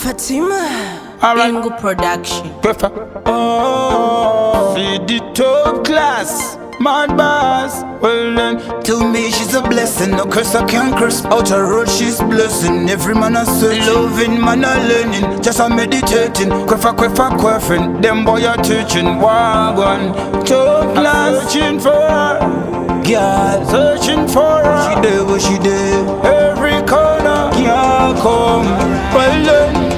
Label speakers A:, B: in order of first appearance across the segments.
A: Fatima, Bingo Production.
B: Oh, feed the top class, mad boss. Well then, to me she's a blessing. No curse I can't curse. Out her road she's blessing. Every man a searching, loving man a learning. Just a meditating. Quaffing. Them boy a teaching. Wagon, top class. Searching for her, girl. Searching for her. She there, where she there. Every corner, can't come. Well then.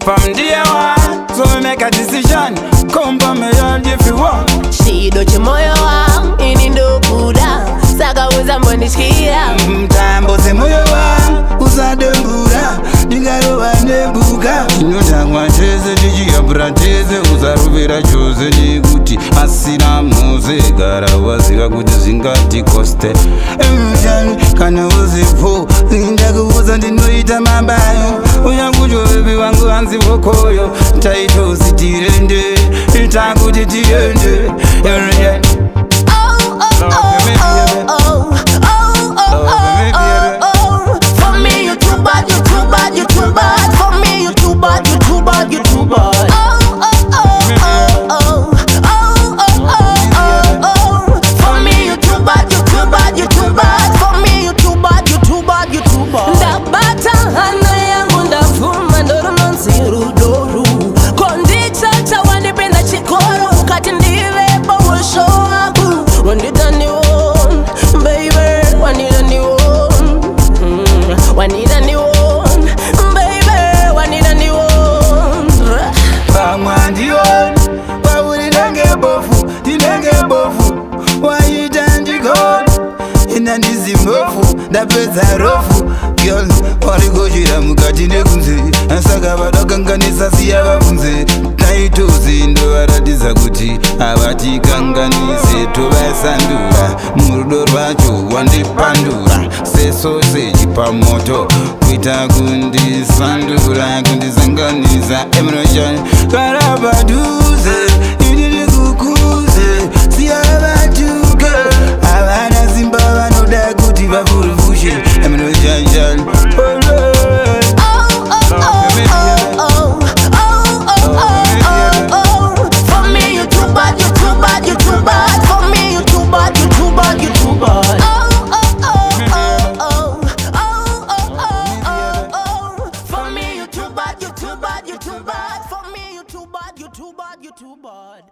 B: From day one, so we make a decision. Come for me all if you want.
A: Shidoche moyo wangu inindo kuda saka uza mbonishikia
B: Mtamboze moyo wangu uzadembura Dingaro wanembuka Inyota mwacheze jiji ya bracheze Uzarubira chose ni guti Asina muze gara waziga kuti zingati koste Emujani kana uzipo Zindaku uza ndinoita mabayo Uyangujo bebi wangu hanzi wokoyo Taito sitirende Itakuti tiende
A: For me you too bad, you too bad, you too bad. For me you too bad, you too bad, you too bad. For me you too bad, you too bad, you too bad. For me you too bad, you too bad, you too bad. Ndabata hana yangu ndafuma ndoro nonziru doru Kondicha cha wanipenda chikoro Kati ndive bawo show up Wandita ni one, baby Wanita ni one Wanita ni one, baby Wanita ni one
B: Bamwandi one Wawuri nenge bofu Wayita njikoni Inandizi mbofu Ndapeza rofu Girl, warigojira mukati nekunze Asaka vadakanganisa siya vafunze Taitozi ndo varatiza kuti Avatikanganise tovasandura Murudo rwacho wandipandura Sesoseji pamoto Kuita kundisandura Kundizanganisa Emroshan Karabaduze Inini kukuze Siya vatuka Avana simba vanoda kuti vafurufushe Emroshan
A: you too bad.